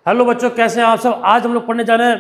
Hello बच्चों, कैसे हैं आप सब। आज हम लोग पढ़ने जा रहे हैं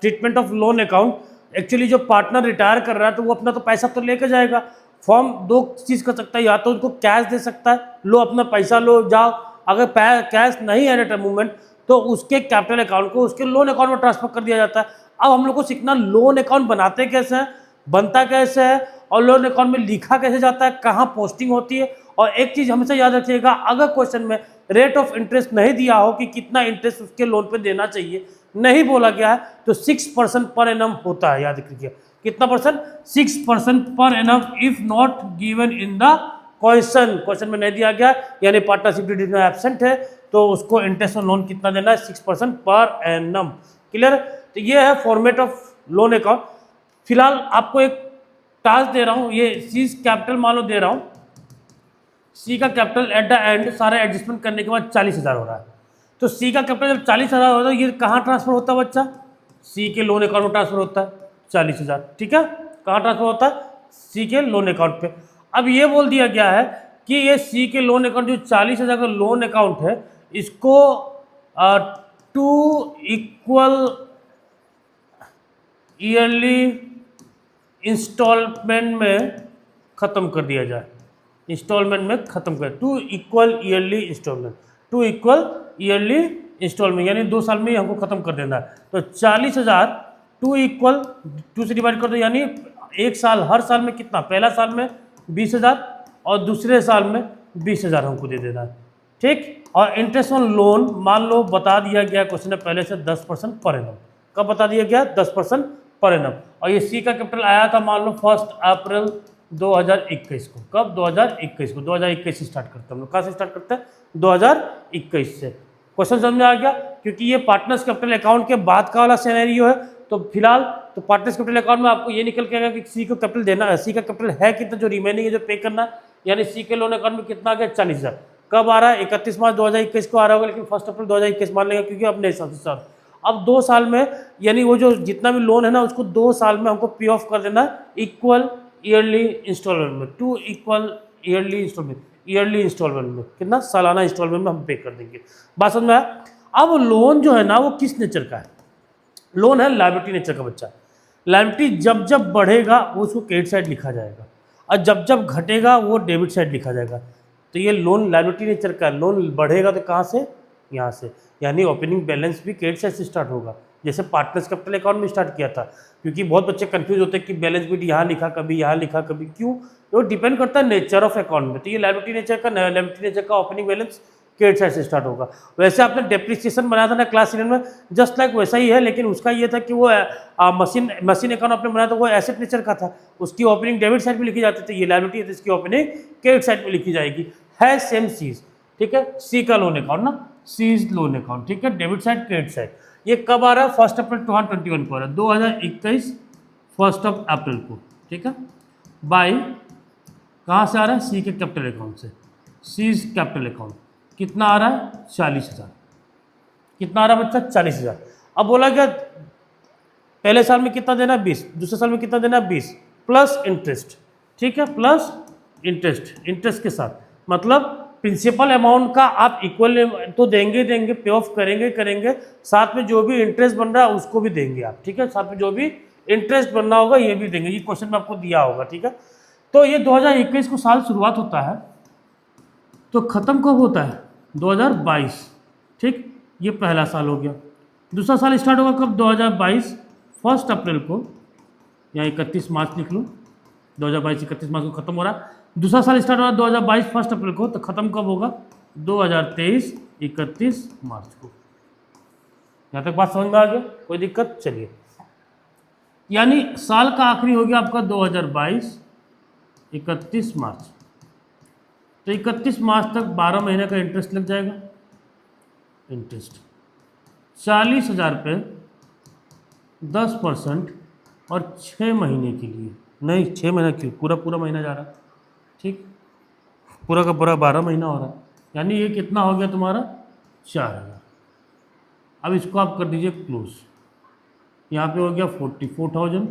treatment of loan account. Actually जो पार्टनर रिटायर कर रहा है तो वो अपना तो पैसा तो लेके जाएगा। फॉर्म दो चीज़ कर सकता है, या तो उनको कैश दे सकता है, लो अपना पैसा लो जाओ। अगर कैश नहीं है एट अ मूवमेंट तो उसके कैपिटल अकाउंट को उसके लोन अकाउंट में ट्रांसफर कर दिया जाता है। अब हम लोग को सीखना लोन अकाउंट बनाते कैसे हैं, बनता कैसे है, और लोन अकाउंट में लिखा कैसे जाता है, कहाँ पोस्टिंग होती है। और एक चीज़ हमेशा याद रखिएगा, अगर क्वेश्चन में रेट ऑफ इंटरेस्ट नहीं दिया हो कि कितना इंटरेस्ट उसके लोन पे देना चाहिए, नहीं बोला गया है, तो 6% पर एनम होता है। याद रखिए कितना percent, 6% per annum if not given in the question में नहीं दिया गया, यानी पार्टनरशिप डिड में एब्सेंट है तो उसको इंटरेस्ट ऑन लोन कितना देना है, 6% पर एनम। क्लियर। तो ये है फॉर्मेट ऑफ लोन अकाउंट। फिलहाल आपको एक टास्क दे रहा हूँ, ये सी कैपिटल मान लो दे रहा हूँ। सी का कैपिटल एट द एंड सारे एडजस्टमेंट करने के बाद 40,000 हो रहा है। तो सी का कैपिटल जब 40,000 होता है, ये कहाँ ट्रांसफर होता है बच्चा, सी के लोन अकाउंट में ट्रांसफर होता है 40,000। ठीक है, कहाँ ट्रांसफर होता है, सी के लोन अकाउंट पे। अब ये बोल दिया गया है कि ये सी के लोन अकाउंट जो 40,000 का लोन अकाउंट है, इसको 2 इक्वल ईयरली इंस्टॉलमेंट में ख़त्म कर दिया जाए। इंस्टॉलमेंट में ख़त्म कर 2 equal yearly instalment, 2 equal yearly instalment, यानी 2 साल में ही हमको ख़त्म कर देना है। तो 40,000 2 इक्वल 2 से डिवाइड कर दो, यानी एक साल, हर साल में कितना, पहला साल में 20,000 और दूसरे साल में 20,000 हमको दे देना है। ठीक। और इंटरेस्ट ऑन लोन मान लो बता दिया गया क्वेश्चन में पहले से 10% पर एनम। कब बता दिया गया, 10% पर एनम। और ये सी का कैपिटल आया था मान लो 1 अप्रैल 2021 को। कब, 2021 को। 2021 से स्टार्ट करते हैं हम लोग। कहाँ से स्टार्ट करते हैं, 2021 से। क्वेश्चन समझ में आ गया, क्योंकि ये पार्टनर्स कैपिटल अकाउंट के बाद का वाला सिनेरियो है। तो फिलहाल तो पार्टनर्स कैपिटल अकाउंट में आपको ये निकल के आएगा कि सी को कैपिटल देना है, सी का कैपिटल है कितना, जो रिमेनिंग है जो पे करना है, यानी सी के लोन अकाउंट में कितना आ गया, 40,000। कब आ रहा है, 31 मार्च 2021 को आ रहा होगा, लेकिन 1 अप्रैल 2021 मान लेंगे क्योंकि अपने हिसाब से साथ। अब 2 साल में, यानी वो जो जितना भी लोन है ना उसको 2 साल में हमको पे ऑफ कर देना इक्वल ईयरली इंस्टॉलमेंट में, 2 equal yearly instalment, yearly instalment में कितना, सालाना इंस्टॉलमेंट में हम पे कर देंगे। बात समझ में आया। अब लोन जो है ना वो किस नेचर का है, लोन है लायबिलिटी नेचर का बच्चा। लायबिलिटी जब जब बढ़ेगा वो उसको क्रेडिट साइड लिखा जाएगा, और जब जब घटेगा वो डेबिट साइड लिखा जाएगा। तो ये लोन लायबिलिटी नेचर का, लोन बढ़ेगा तो कहाँ से, यहाँ से, यानी ओपनिंग बैलेंस भी क्रेडिट साइड से स्टार्ट होगा, जैसे पार्टनर्स कैपिटल अकाउंट में स्टार्ट किया था। क्योंकि बहुत बच्चे कंफ्यूज होते हैं कि बैलेंस शीट यहाँ लिखा कभी यहाँ लिखा कभी, क्यों, तो डिपेंड करता है नेचर ऑफ अकाउंट में। तो ये लायबिलिटी नेचर का ओपनिंग बैलेंस क्रेडिट साइड से स्टार्ट होगा। वैसे आपने डेप्रिसिएशन बनाया था ना क्लास 11 में, जस्ट लाइक वैसा ही है, लेकिन उसका ये था कि वो मशीन अकाउंट आपने बनाया था वो एसेट नेचर का था, उसकी ओपनिंग डेबिट साइड में लिखी जाती थी। ये लायबिलिटी है तो इसकी ओपनिंग क्रेडिट साइड में लिखी जाएगी, है सेम चीज। ठीक है, सी का लोन अकाउंट ना, सीज लोन अकाउंट। ठीक है, डेबिट साइड क्रेडिट साइड। ये कब आ रहा है, 1 अप्रैल 2021 को आ रहा है, 2021 1 अप्रैल को। ठीक है, बाय कहाँ से आ रहा है, सी के कैपिटल अकाउंट से। सीज कैपिटल अकाउंट कितना आ रहा है, 40,000। कितना आ रहा है बच्चा, 40,000। अब बोला गया पहले साल में कितना देना है, 20, दूसरे साल में कितना देना है, 20 प्लस इंटरेस्ट। ठीक है, प्लस इंटरेस्ट, इंटरेस्ट के साथ, मतलब प्रिंसिपल अमाउंट का आप इक्वल तो देंगे पे ऑफ करेंगे, साथ में जो भी इंटरेस्ट बन रहा है उसको भी देंगे आप। ठीक है, साथ में जो भी इंटरेस्ट बनना होगा ये भी देंगे, ये क्वेश्चन में आपको दिया होगा। ठीक है, तो ये 2021 को साल शुरुआत होता है, तो ख़त्म कब होता है, 2022। ठीक, ये पहला साल हो गया। दूसरा साल स्टार्ट होगा कब, 2022 1 अप्रैल को, या 31 मार्च लिख लो, 2022 31 मार्च को खत्म हो रहा है। दूसरा साल स्टार्ट हो रहा है 2022 1 अप्रैल को, तो खत्म कब होगा, 2023 31 मार्च को। यहाँ तक बात समझ में आ गया, कोई दिक्कत, चलिए। यानी साल का आखिरी हो गया आपका 2022 31 मार्च। तो 31 मार्च तक 12 महीने का इंटरेस्ट लग जाएगा। इंटरेस्ट 40,000 पे 10% और 6 महीने के लिए, नहीं 6 महीना क्यों, पूरा महीना जा रहा है। ठीक, पूरा का पूरा 12 महीना हो रहा है, यानी ये कितना हो गया तुम्हारा, 4,000। अब इसको आप कर दीजिए क्लोज। यहाँ पे हो गया 44,000।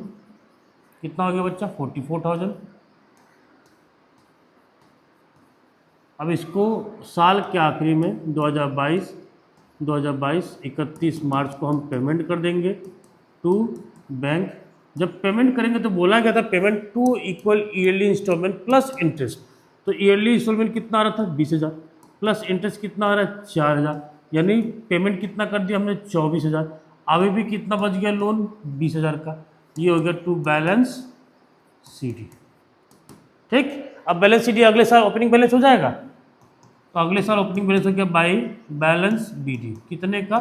कितना हो गया बच्चा, 44,000। अब इसको साल के आखिरी में 2022 2022 31 मार्च को हम पेमेंट कर देंगे टू बैंक। जब पेमेंट करेंगे तो बोला गया था payment two equal yearly instalment plus interest. तो ईयरली इंस्टॉलमेंट कितना आ रहा था 20,000 प्लस इंटरेस्ट कितना आ रहा है 4,000, यानी पेमेंट कितना कर दिया हमने 24,000। अभी भी कितना बच गया लोन 20,000 का। ये हो गया टू बैलेंस CD। ठीक, अब बैलेंस CD अगले साल ओपनिंग बैलेंस हो जाएगा। तो अगले साल ओपनिंग बैलेंस हो गया बाई बैलेंस BD कितने का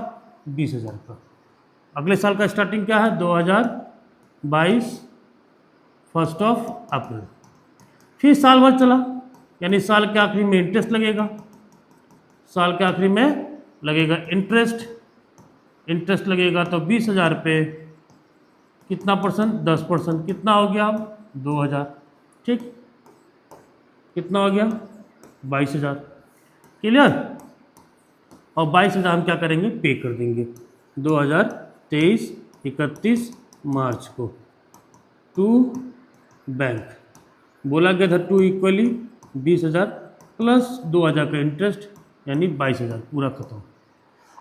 20,000 का। अगले साल का स्टार्टिंग क्या है 2022 1 अप्रैल। फिर साल भर चला, यानी साल के आखिरी में इंटरेस्ट लगेगा, साल के आखिरी में लगेगा इंटरेस्ट लगेगा। तो 20,000 पे कितना परसेंट 10%, कितना हो गया 2,000। ठीक, कितना हो गया 22,000। क्लियर। और 22,000 हम क्या करेंगे पे कर देंगे 2023 31 मार्च को टू बैंक। बोला गया था टू इक्वली 20,000 प्लस 2,000 का इंटरेस्ट, यानी 22,000 पूरा खत्म।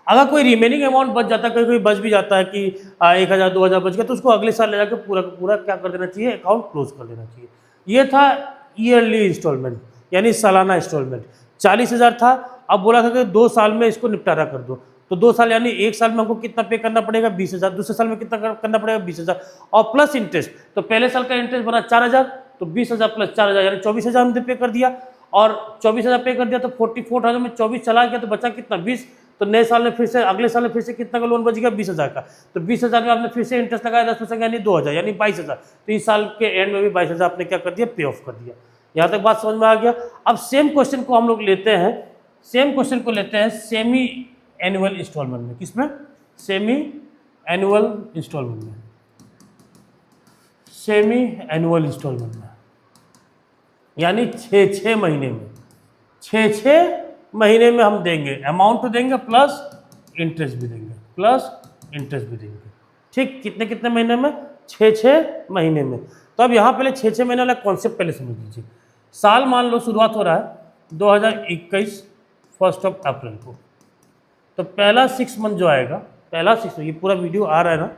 अगर कोई रिमेनिंग अमाउंट बच जाता है, कोई बच भी जाता है कि 1,000 2,000 बच गया, तो उसको अगले साल ले जाकर पूरा का पूरा क्या कर देना चाहिए अकाउंट क्लोज कर देना चाहिए। ये था ईयरली इंस्टॉलमेंट यानी सालाना इंस्टॉलमेंट। 40,000 था, अब बोला था कि 2 साल में इसको निपटारा कर दो। तो 2 साल यानी 1 साल में हमको कितना पे करना पड़ेगा 20,000, दूसरे साल में कितना करना पड़ेगा 20,000 और प्लस इंटरेस्ट। तो पहले साल का इंटरेस्ट बना 4,000, तो 20,000 प्लस 4,000 यानी 24,000 हमने पे कर दिया। और 24,000 पे कर दिया तो 44,000 में 24 चला गया तो बचा कितना 20। तो नए साल में फिर से अगले साल में फिर से कितना का लोन बच गया 20,000 का। तो 20,000 में आपने फिर से इंटरेस्ट लगाया 10% यानी 2,000 यानी 22,000। तो इस साल के एंड में भी 22,000 आपने क्या कर दिया पे ऑफ कर दिया। यहाँ तक बात समझ में आ गया। अब सेम क्वेश्चन को हम लोग लेते हैं, सेमी एनुअल इंस्टॉलमेंट में। किसमें सेमी एनुअल इंस्टॉलमेंट में, सेमी एनुअल इंस्टॉलमेंट में यानी 6 महीने में, 6 महीने में हम देंगे, अमाउंट तो देंगे प्लस इंटरेस्ट भी देंगे, ठीक। कितने कितने महीने में 6 महीने में। तो अब यहाँ पहले 6 महीने वाला कॉन्सेप्ट पहले समझ लीजिए। साल मान लो शुरुआत हो रहा है 2021 1 अप्रैल को। तो पहला 6 मंथ जो आएगा, पहला 6, ये पूरा वीडियो आ रहा है ना,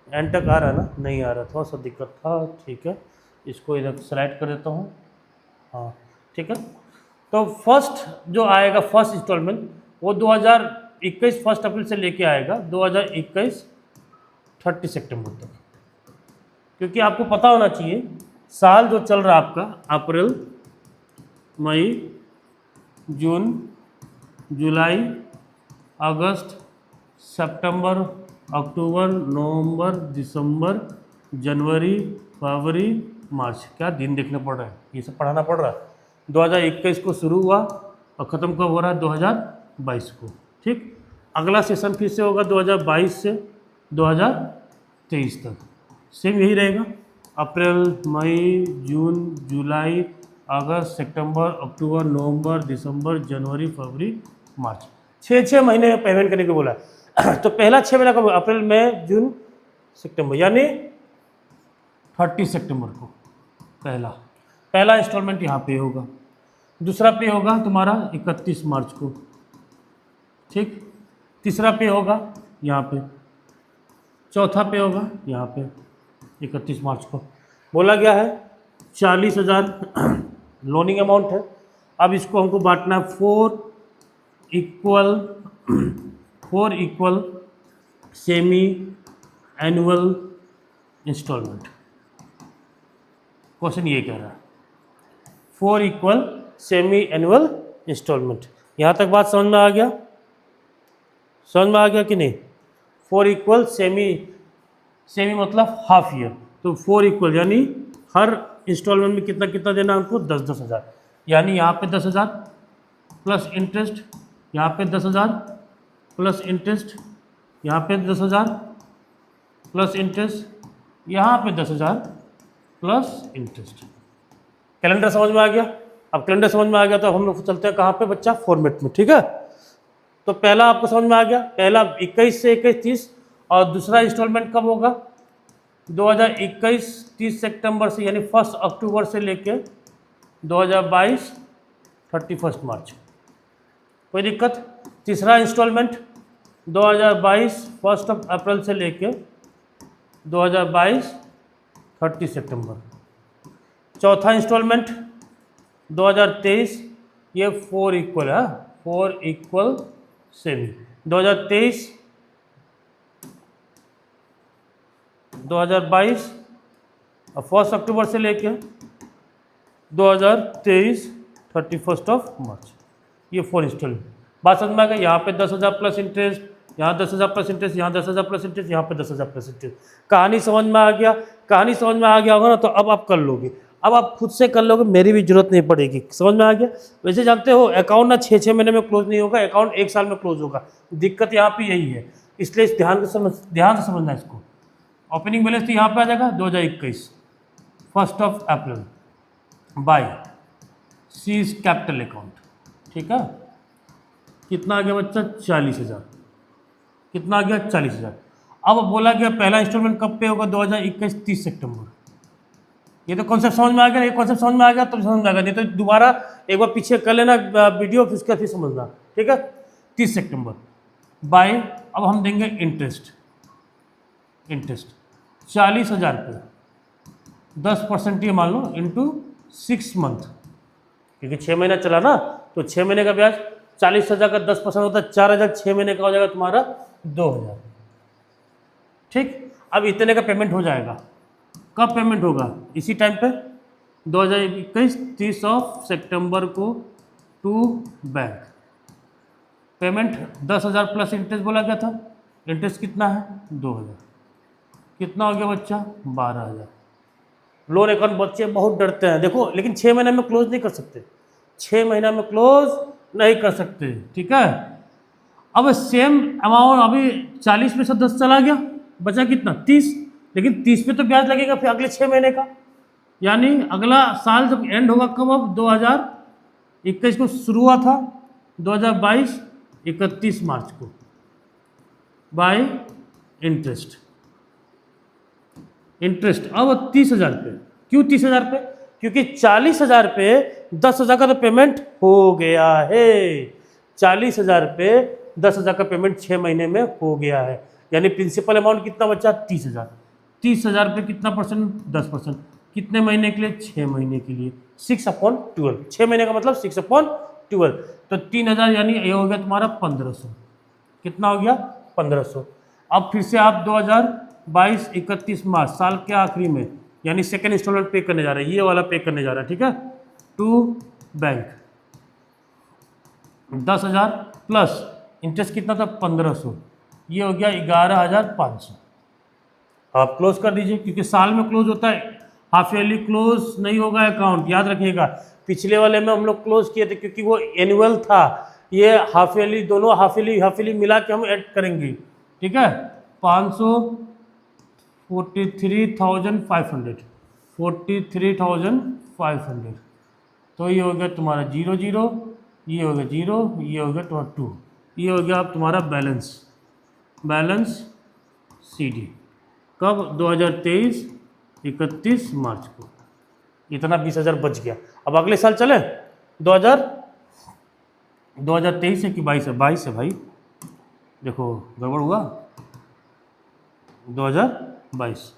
एंड तक आ रहा है ना, नहीं आ रहा, थोड़ा सा दिक्कत था, ठीक है। इसको इधर स्लाइड कर देता हूँ, हाँ ठीक है। तो फर्स्ट जो आएगा फर्स्ट इंस्टॉलमेंट वो 2021 1 अप्रैल से लेके आएगा 2021 30 सितंबर तक, क्योंकि आपको पता होना चाहिए साल जो चल रहा है आपका अप्रैल मई जून जुलाई अगस्त सितंबर अक्टूबर नवंबर दिसंबर जनवरी फरवरी मार्च, क्या दिन देखना पड़ रहा है, ये सब पढ़ाना पड़ रहा है। 2021 को शुरू हुआ और ख़त्म कब हो रहा है 2022 को, ठीक। अगला सेशन फिर से होगा 2022 से 2023 तक, सेम यही रहेगा, अप्रैल मई जून जुलाई अगस्त सितंबर अक्टूबर नवंबर दिसंबर जनवरी फरवरी मार्च, 6 महीने में पेमेंट करने को बोला है। तो पहला 6 महीना कब, अप्रैल मई जून सितंबर, यानी 30 सितंबर को पहला इंस्टॉलमेंट यहाँ पे होगा। दूसरा पे होगा तुम्हारा 31 मार्च को, ठीक। तीसरा पे होगा यहाँ पे, चौथा पे होगा यहाँ पे 31 मार्च को। बोला गया है 40,000 लोनिंग अमाउंट है। अब इसको हमको बांटना है 4 equal semi annual instalment. Question ये कह रहा है 4 इक्वल सेमी एनुअल इंस्टॉलमेंट। यहाँ तक बात समझ में आ गया, कि नहीं। 4 इक्वल सेमी मतलब हाफ ईयर, तो 4 इक्वल यानी हर इंस्टॉलमेंट में कितना कितना देना हमको 10-10 हज़ार, यानी यहाँ पे 10,000 प्लस इंटरेस्ट, यहाँ पे 10,000 प्लस इंटरेस्ट, यहाँ पे 10,000 प्लस इंटरेस्ट, यहाँ पे 10,000 प्लस इंटरेस्ट। कैलेंडर समझ में आ गया। अब कैलेंडर समझ में आ गया तो अब हम लोग चलते हैं कहाँ पे बच्चा, फॉर्मेट में, ठीक है। तो पहला आपको समझ में आ गया, पहला 21 से 21 30, और दूसरा इंस्टॉलमेंट कब होगा 2021 30 सितंबर से, यानी 1 अक्टूबर से लेके 2022 31 मार्च। कोई दिक्कत। तीसरा इंस्टॉलमेंट 2022 फर्स्ट ऑफ अप्रैल से लेके 2022 30 सितंबर। चौथा इंस्टॉलमेंट 2023, ये 4 इक्वल है, 4 इक्वल सेमी। 2023 2022 और 1 अक्टूबर से लेके 2023 31 मार्च, ये 4 इंस्टॉलमेंट। बात समझ में आ गई। यहाँ पे 10,000 प्लस इंटरेस्ट, यहाँ 10,000 प्लस इंटरेस्ट, यहाँ 10,000 प्लस इंटरेस्ट, यहाँ पे 10,000 प्लस इंटरेस्ट। कहानी समझ में आ गया? कहानी समझ में आ गया होगा ना, तो अब आप कर लोगे, अब आप खुद से कर लोगे, मेरी भी जरूरत नहीं पड़ेगी। समझ में आ गया? वैसे जानते हो अकाउंट ना 6 महीने में क्लोज नहीं होगा, अकाउंट 1 साल में क्लोज होगा। दिक्कत यहाँ पे यही है, इसलिए ध्यान से समझना इसको। ओपनिंग बैलेंस तो यहाँ पे आ जाएगा 2021 1 अप्रैल बाय सीज कैपिटल अकाउंट, ठीक है। कितना आ गया बच्चा? 40,000। कितना आ गया? 40,000। अब बोला गया पहला इंस्टॉलमेंट कब पे होगा? 2021 30 सितंबर। ये तो कॉन्सेप्ट समझ में आ गया, ये कॉन्सेप्ट समझ में आ गया तो समझ में आ गया, नहीं तो दोबारा एक बार पीछे कर लेना वीडियो, फिर उसके बाद फिर समझना, ठीक है। 30 सितंबर बाय, अब हम देंगे इंटरेस्ट 40,000 पे 10% ये मान लो इंटू 6 मंथ, क्योंकि 6 महीना चला ना, तो 6 महीने का ब्याज 40,000 का 10% होता है 4,000, 6 महीने का हो जाएगा तुम्हारा 2,000, ठीक। अब इतने का पेमेंट हो जाएगा। कब पेमेंट होगा? इसी टाइम पे 2021 30 सितंबर को to bank. Payment 10,000 plus interest बोला गया था, इंटरेस्ट कितना है? 2,000। कितना हो गया बच्चा? 12,000। लोन अकाउंट बच्चे बहुत डरते हैं, देखो, लेकिन 6 महीने में क्लोज नहीं कर सकते, 6 महीना में क्लोज नहीं कर सकते, ठीक है। अब सेम अमाउंट अभी 40 में से 10 चला गया, बचा कितना? 30, लेकिन 30 पे तो ब्याज लगेगा फिर अगले 6 महीने का, यानी अगला साल जब एंड होगा कब? अब 2021 को शुरू हुआ था, 2022 31 मार्च को बाय इंटरेस्ट अब 30,000 पे। क्यों 30,000 पे? क्योंकि 40,000 पे 10,000 का तो पेमेंट हो गया है, 40,000 पे 10,000 का पेमेंट 6 महीने में हो गया है, यानी प्रिंसिपल अमाउंट कितना बचा? 30,000। 30,000 पे कितना परसेंट? 10%। कितने महीने के लिए? 6 महीने के लिए। 6/12, 6 महीने का मतलब 6/12, तो 3,000, यानी ये हो गया तुम्हारा 1,500। कितना हो गया? 1,500। अब फिर से आप 2022 31 मार्च साल के आखिरी में, यानी सेकेंड इंस्टॉलमेंट पे करने जा रहे हैं, ये वाला पे करने जा रहा है, ठीक है। टू बैंक 10,000 प्लस इंटरेस्ट कितना था? 1,500, ये हो गया 11,500। आप क्लोज कर दीजिए, क्योंकि साल में क्लोज होता है, हाफ ईयरली क्लोज नहीं होगा अकाउंट, याद रखिएगा। पिछले वाले में हम लोग क्लोज किए थे क्योंकि वो एनुअल था, ये हाफ ईयरली, दोनों हाफ ईयरली मिला के हम ऐड करेंगे, ठीक है। 43,500, तो ये हो गया तुम्हारा 0,0, ये हो गया 0, ये हो गया तुम्हारा 2, ये हो गया अब तुम्हारा बैलेंस CD। कब? 2023 31 मार्च को। इतना 20,000 बच गया। अब अगले साल चले 2023 है कि 22 है? 22 है भाई, देखो गड़बड़ हुआ, 2022।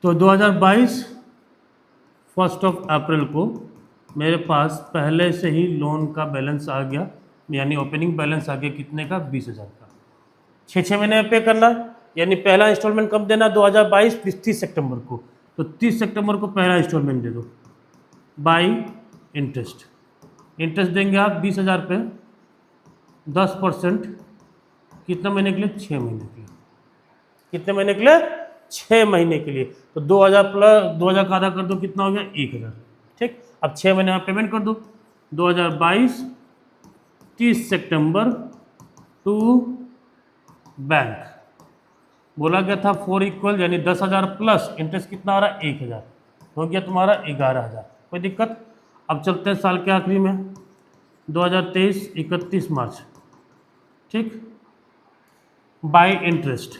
तो 2022 1 अप्रैल को मेरे पास पहले से ही लोन का बैलेंस आ गया, यानी ओपनिंग बैलेंस आ गया कितने का? 20,000 का। 6 महीने में पे करना, यानी पहला इंस्टॉलमेंट कब देना? 2022 30 सितंबर को, तो 30 सितंबर को पहला इंस्टॉलमेंट दे दो बाय इंटरेस्ट देंगे आप 20,000 पे 10%, कितने महीने के लिए? 6 महीने के लिए। कितने महीने के लिए? 6 महीने के लिए। तो 2,000 प्लस 2,000 का आधा कर दो, कितना हो गया? 1,000, ठीक। अब 6 महीने में पेमेंट कर दो। 2022 30 सितंबर टू बैंक, बोला गया था 4 इक्वल, यानी 10,000 प्लस इंटरेस्ट कितना आ रहा है? 1,000, हो गया तुम्हारा 11,000। कोई दिक्कत? अब चलते हैं साल के आखिरी में, 2023 31 मार्च, ठीक, बाय इंटरेस्ट।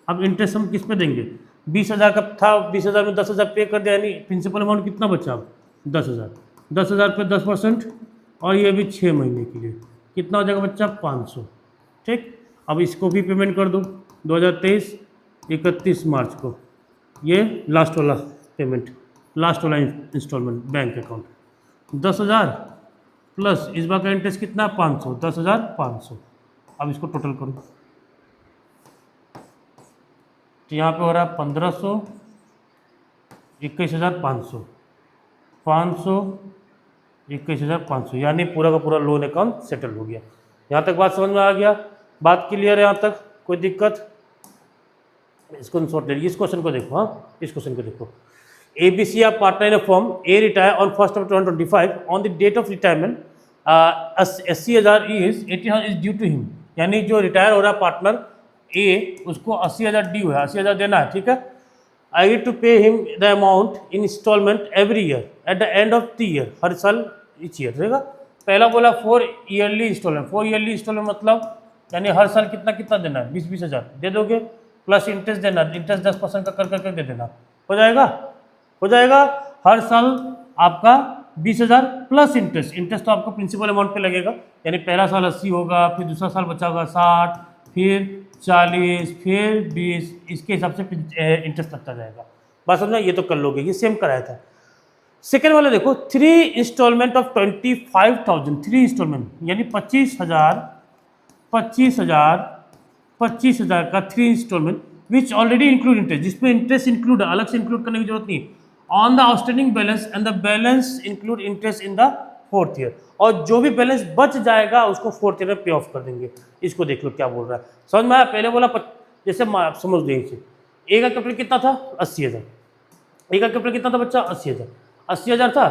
अब इंटरेस्ट हम किस पे देंगे? 20,000 का था, 20,000 में 10,000 पे कर दिया, यानी प्रिंसिपल अमाउंट कितना बचा? अब 10,000। 10,000 पे 10%, और ये भी 6 महीने के लिए, कितना हो जाएगा बच्चा? 500, ठीक। अब इसको भी पेमेंट कर दो 2023 31 मार्च को, ये लास्ट वाला पेमेंट, लास्ट वाला इंस्टॉलमेंट बैंक अकाउंट 10,000 प्लस इस बार का इंटरेस्ट कितना 500, 10,500। अब इसको टोटल करो तो यहाँ पे हो रहा है 1500, 21,500, 500, 21,500, यानी पूरा का पूरा लोन अकाउंट सेटल हो गया। यहाँ तक बात समझ में आ गया, बात क्लियर है यहाँ तक, कोई दिक्कत? इसको शॉर्ट ले लीजिए, इस क्वेश्चन को देखो। हाँ, इस क्वेश्चन को देखो। ABC are partner in a firm. A retire on 1st of 2025. On the date of retirement, 80,000 is 80,000 is due to him. यानी जो रिटायर हो रहा है पार्टनर A, उसको 80,000 ड्यू है, 80,000 देना है, ठीक है। I need to pay him the amount in installment every year at the end of the year, हर साल each year रहेगा। पहला बोला 4 ईयरली इंस्टॉलमेंट, 4 ईयरली इंस्टॉलमेंट मतलब यानी हर साल कितना कितना देना है, 20,000 दे दोगे, प्लस इंटरेस्ट देना, इंटरेस्ट 10% का कर दे देना, हो जाएगा, हो जाएगा। हर साल आपका 20,000 प्लस इंटरेस्ट, इंटरेस्ट तो आपको प्रिंसिपल अमाउंट पे लगेगा, यानी पहला साल 80 होगा, फिर दूसरा साल बचा होगा 60, फिर 40, फिर 20, इसके हिसाब से इंटरेस्ट लगता जाएगा। बात समझना, ये तो कर लोगे, ये सेम कराया था। सेकेंड वाले देखो, 3 इंस्टॉलमेंट ऑफ 25,000, 3 इंस्टॉलमेंट यानी 25,000 का 3 instalment which already include interest, जिसमें इंटरेस्ट इंक्लूड है, अलग से इंक्लूड करने की जरूरत नहीं, on the outstanding balance and the balance include interest in the 4th year, और जो भी बैलेंस बच जाएगा उसको 4th ईयर में पे ऑफ कर देंगे। इसको देख लो क्या बोल रहा है, समझ में आया? पहले बोला जैसे आप समझ देंगे, ए का कैपिटल कितना था 80,000, ए का कैपिटल कितना था बच्चा 80,000, 80,000 था,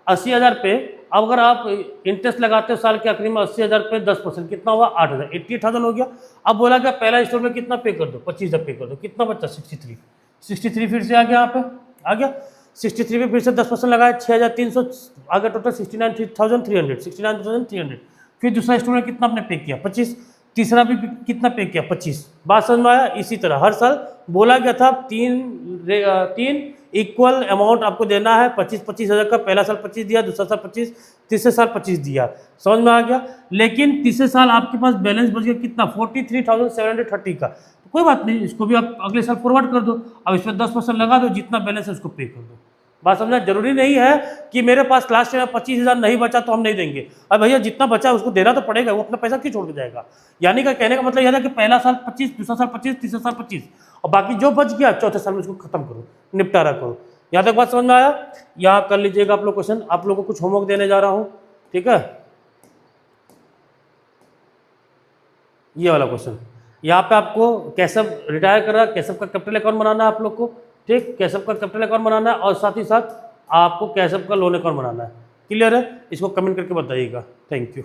80,000 पे अब अगर आप इंटरेस्ट लगाते हो साल के आखिरी में 80,000 पे 10% कितना हुआ 8,000, 88,000 हो गया। अब बोला क्या पहला इंस्टॉलमेंट कितना पे कर दो 25,000 पे कर दो, कितना बच्चा 63 फिर से आ गया, यहाँ पे आ गया 63 पे फिर से 10% लगाया 6,300 आ गया, टोटल 69,300, फिर दूसरा इंस्टॉलमेंट कितना आपने पे किया 25, तीसरा भी कितना पे किया 25। बात समझ में आया? इसी तरह हर साल बोला गया था 3 इक्वल अमाउंट आपको देना है, 25,000 का, पहला साल 25 दिया, दूसरा साल 25, तीसरे साल 25 दिया, समझ में आ गया। लेकिन तीसरे साल आपके पास बैलेंस बच गया कितना 43,730 का, तो कोई बात नहीं, इसको भी आप अगले साल फॉरवर्ड कर दो, अब इसमें 10% लगा दो, जितना बैलेंस है उसको पे कर दो। बात समझना, जरूरी नहीं है कि मेरे पास लास्ट में 25,000 नहीं बचा तो हम नहीं देंगे, अब भैया जितना बचा उसको देना तो पड़ेगा, वो अपना पैसा क्यों छोड़ के जाएगा। यानी का कहने का मतलब यह था कि पहला साल 25, दूसरा साल 25, तीसरा साल 25, और बाकी जो बच गया चौथे साल में उसको खत्म करो, निपटारा करो। यहाँ तक बात समझ में आया? यहाँ कर लीजिएगा आप लोग क्वेश्चन, आप लोगों को कुछ होमवर्क देने जा रहा हूँ, ठीक है। ये वाला क्वेश्चन, यहाँ पे आपको कैसे रिटायर कर रहा है, कैसे का कैपिटल अकाउंट बनाना है आप लोग को, ठीक, कैसे का कैपिटल अकाउंट बनाना है, और साथ ही साथ आपको कैसे का लोन अकाउंट बनाना है। क्लियर है? इसको कमेंट करके बताइएगा। Thank you.